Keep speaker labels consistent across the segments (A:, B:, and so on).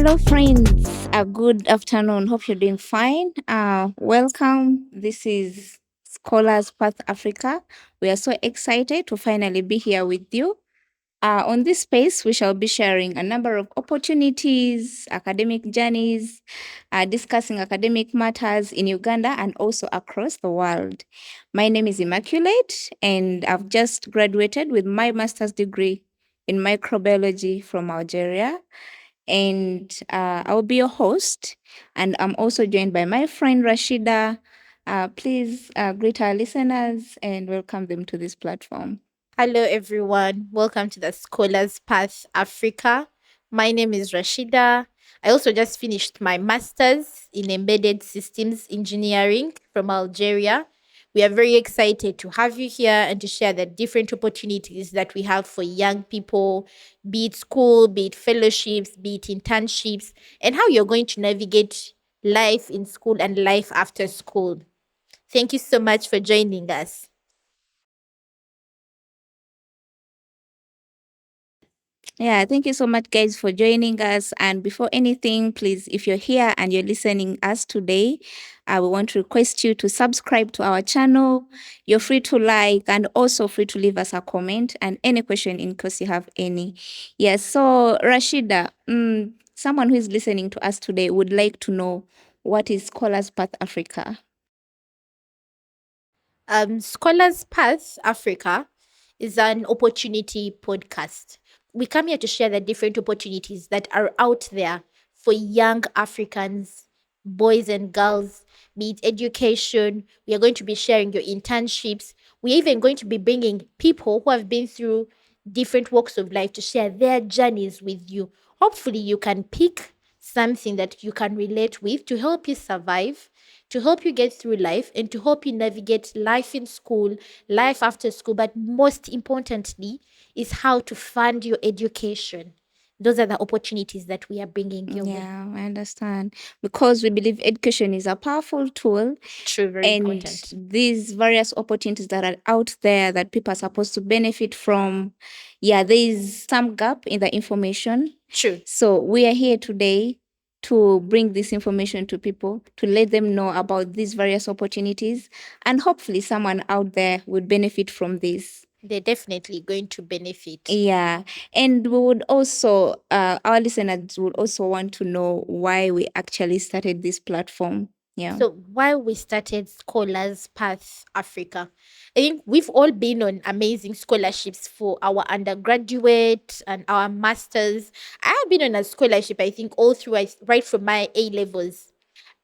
A: Hello, friends. Good afternoon. Hope you're doing fine. Welcome. This is Scholars Path Africa. We are so excited to finally be here with you. On this space, we shall be sharing a number of opportunities, academic journeys, discussing academic matters in Uganda and also across the world. My name is Immaculate, and I've just graduated with my master's degree in microbiology from Algeria. And I'll be your host. And I'm also joined by my friend Rashida. Please greet our listeners and welcome them to this platform.
B: Hello, everyone. Welcome to the Scholars Path Africa. My name is Rashida. I also just finished my master's in embedded systems engineering from Algeria. We are very excited to have you here and to share the different opportunities that we have for young people, be it school, be it fellowships, be it internships, and how you're going to navigate life in school and life after school. Thank you so much for joining us.
A: Yeah, thank you so much, guys, for joining us. And before anything, please, if you're here and you're listening us today, we want to request you to subscribe to our channel. You're free to like and also free to leave us a comment and any question in case you have any. Yes, so Rashida, someone who is listening to us today would like to know what is Scholars Path Africa.
B: Scholars Path Africa is an opportunity podcast. We come here to share the different opportunities that are out there for young Africans, boys and girls, be it education. We are going to be sharing your internships. We're even going to be bringing people who have been through different walks of life to share their journeys with you. Hopefully, you can pick something that you can relate with to help you survive, to help you get through life, and to help you navigate life in school, life after school, but most importantly, is how to fund your education. Those are the opportunities that we are bringing your way.
A: Yeah, I understand. Because we believe education is a powerful tool
B: True, very
A: and
B: important.
A: these various opportunities that are out there that people are supposed to benefit from. Yeah, there is some gap in the information.
B: True.
A: So we are here today to bring this information to people, to let them know about these various opportunities, and hopefully someone out there would benefit from this.
B: They're definitely going to benefit.
A: Yeah, and we would also, our listeners would also want to know why we actually started this platform. Yeah.
B: So while we started Scholars Path Africa, I think we've all been on amazing scholarships for our undergraduate and our masters. I have been on a scholarship, I think, all through right from my A levels.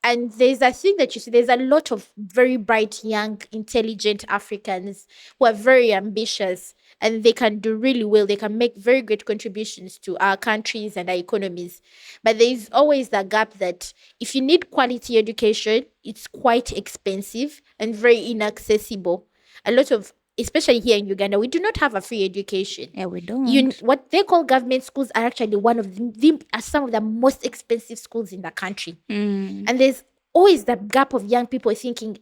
B: And there's a thing that you see, there's a lot of very bright, young, intelligent Africans who are very ambitious and they can do really well. They can make very great contributions to our countries and our economies. But there's always that gap that if you need quality education, it's quite expensive and very inaccessible. A lot of, especially here in Uganda, we do not have a free education.
A: Yeah, we don't.
B: What they call government schools are actually one of are some of the most expensive schools in the country. And there's always that gap of young people thinking,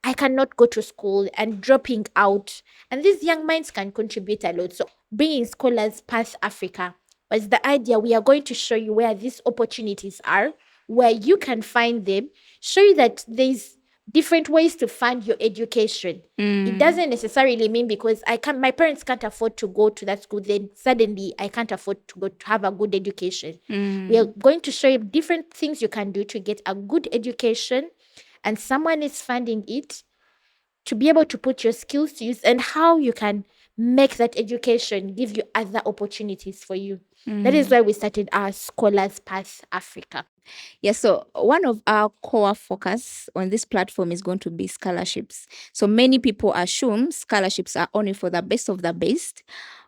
B: I cannot go to school and dropping out. And these young minds can contribute a lot. So bringing Scholars Path Africa was the idea. We are going to show you where these opportunities are, where you can find them, show you that there's different ways to fund your education. It doesn't necessarily mean because my parents can't afford to go to that school, then suddenly I can't afford to go to have a good education. We are going to show you different things you can do to get a good education, and someone is funding it to be able to put your skills to use, and how you can make that education give you other opportunities for you. That is why we started our Scholars Path Africa.
A: Yeah, so one of our core focus on this platform is going to be scholarships. So many people assume scholarships are only for the best of the best,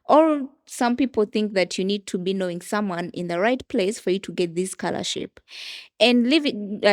A: or some people think that you need to be knowing someone in the right place for you to get this scholarship. And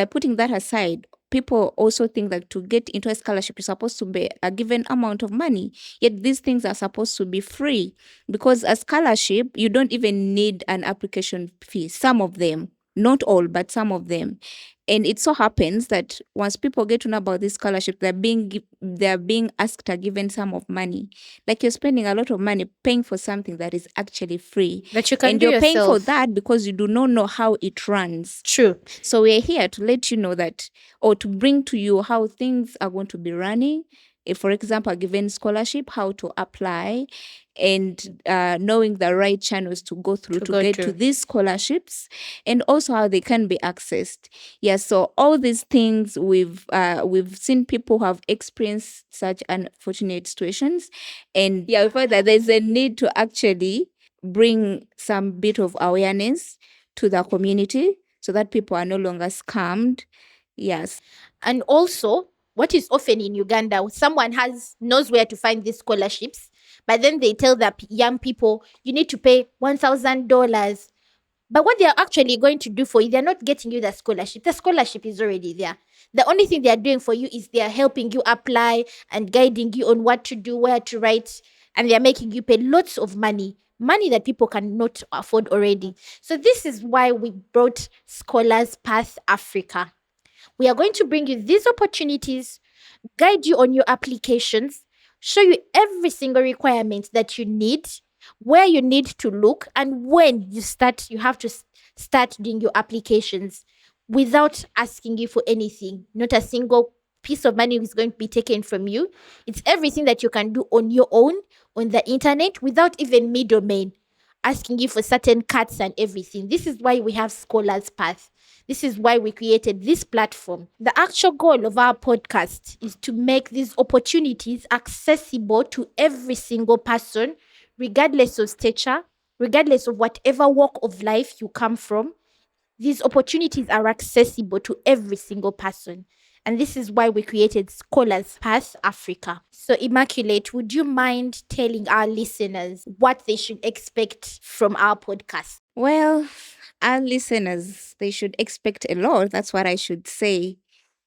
A: putting that aside, people also think that to get into a scholarship, you're supposed to be a given amount of money. Yet these things are supposed to be free because a scholarship, you don't even need an application fee. Some of them, not all, but some of them. And it so happens that once people get to know about this scholarship, they're being asked a given sum of money. Like you're spending a lot of money paying for something that is actually free,
B: That you can
A: and
B: do
A: you're paying for
B: yourself.
A: that because you do not know how it runs.
B: True.
A: So we're here to let you know that, or to bring to you how things are going to be running. If, for example, a given scholarship, how to apply, and knowing the right channels to go through to
B: go
A: get
B: to.
A: to these scholarships, and also how they can be accessed. Yeah, so all these things we've seen people who have experienced such unfortunate situations, and yeah, we find that there's a need to actually bring some bit of awareness to the community so that people are no longer scammed. Yes.
B: And also, what is often in Uganda, someone knows where to find these scholarships, but then they tell the young people, you need to pay $1,000. But what they are actually going to do for you, they're not getting you the scholarship. The scholarship is already there. The only thing they are doing for you is they are helping you apply and guiding you on what to do, where to write, and they are making you pay lots of money that people cannot afford already. So this is why we brought Scholars Path Africa. We are going to bring you these opportunities, guide you on your applications, show you every single requirement that you need, where you need to look, and when you have to start doing your applications without asking you for anything. Not a single piece of money is going to be taken from you. It's everything that you can do on your own on the internet without even middlemen asking you for certain cuts and everything. This is why we have Scholars Path. This is why we created this platform. The actual goal of our podcast is to make these opportunities accessible to every single person, regardless of stature, regardless of whatever walk of life you come from. These opportunities are accessible to every single person. And this is why we created Scholars Path Africa. So, Immaculate, would you mind telling our listeners what they should expect from our podcast?
A: Well, our listeners, they should expect a lot. That's what I should say.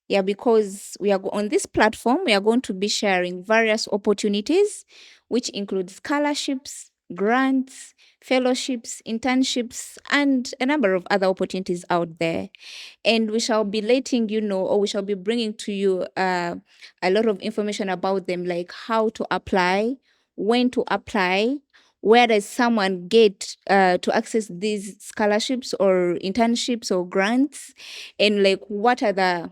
A: Yeah, because we are on this platform, we are going to be sharing various opportunities, which include scholarships, grants, fellowships, internships, and a number of other opportunities out there. And we shall be letting you know, or we shall be bringing to you a lot of information about them, like how to apply, when to apply, where does someone get to access these scholarships or internships or grants, and like what are the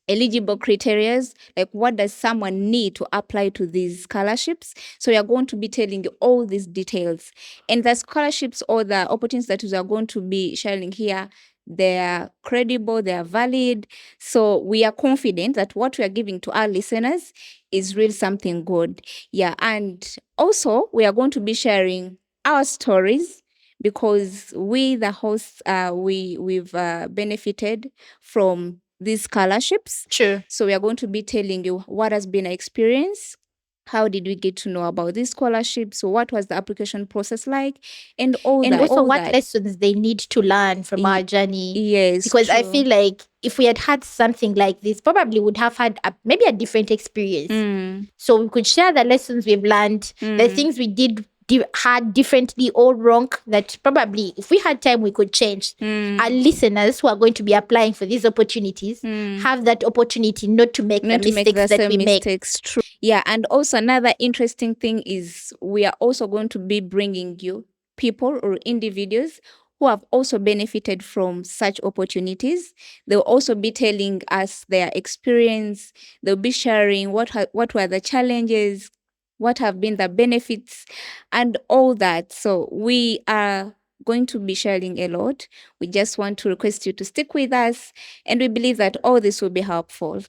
A: eligible criterias, like what does someone need to apply to these scholarships. So we are going to be telling you all these details, and the scholarships or the opportunities that we are going to be sharing here, they are credible, they are valid. So we are confident that what we are giving to our listeners is really something good. Yeah, and also we are going to be sharing our stories, because we the hosts we've benefited from these scholarships.
B: True.
A: So we are going to be telling you what has been our experience, how did we get to know about these scholarships, what was the application process like, and all
B: And
A: that.
B: also what lessons they need to learn from our journey.
A: Yes,
B: Because I
A: true.
B: feel like if we had had something like this, probably would have had maybe a different experience. So we could share the lessons we've learned, the things we did had differently or wrong, that probably if we had time we could change. Our listeners who are going to be applying for these opportunities have that opportunity not to make the mistakes that we make.
A: True. Yeah, and also another interesting thing is we are also going to be bringing you people or individuals who have also benefited from such opportunities. They'll also be telling us their experience. They'll be sharing what were the challenges, what have been the benefits, and all that. So we are going to be sharing a lot. We just want to request you to stick with us, and we believe that all this will be helpful.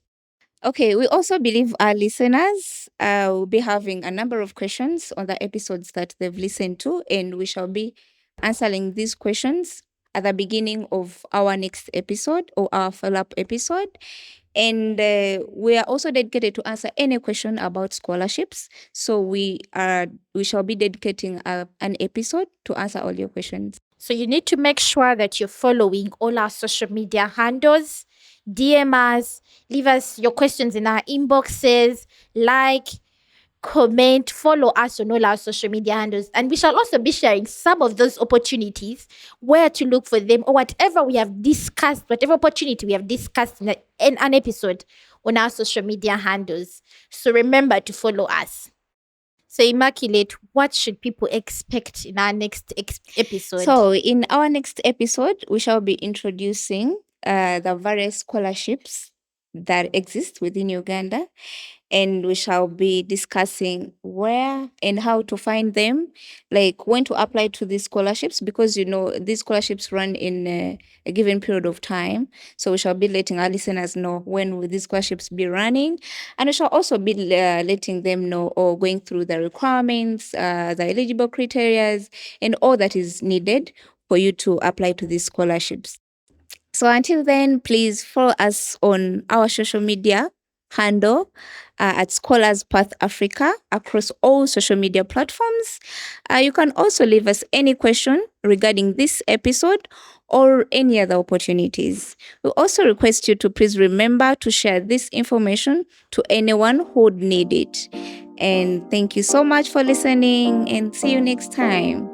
A: Okay, we also believe our listeners will be having a number of questions on the episodes that they've listened to, and we shall be answering these questions at the beginning of our next episode or our follow-up episode. And we are also dedicated to answer any question about scholarships. So we shall be dedicating an episode to answer all your questions.
B: So you need to make sure that you're following all our social media handles, DM us, leave us your questions in our inboxes, like, comment, follow us on all our social media handles, and we shall also be sharing some of those opportunities, where to look for them, or whatever we have discussed, whatever opportunity we have discussed in an episode on our social media handles. So remember to follow us. So, Immaculate, what should people expect in our next episode?
A: So, in our next episode, we shall be introducing the various scholarships that exist within Uganda, and we shall be discussing where and how to find them, like when to apply to these scholarships, because these scholarships run in a given period of time. So we shall be letting our listeners know when will these scholarships be running, and we shall also be letting them know, or going through the requirements, the eligible criteria, and all that is needed for you to apply to these scholarships. So until then, please follow us on our social media handle at Scholars Path Africa across all social media platforms. You can also leave us any question regarding this episode or any other opportunities. We also request you to please remember to share this information to anyone who would need it. And thank you so much for listening, and see you next time.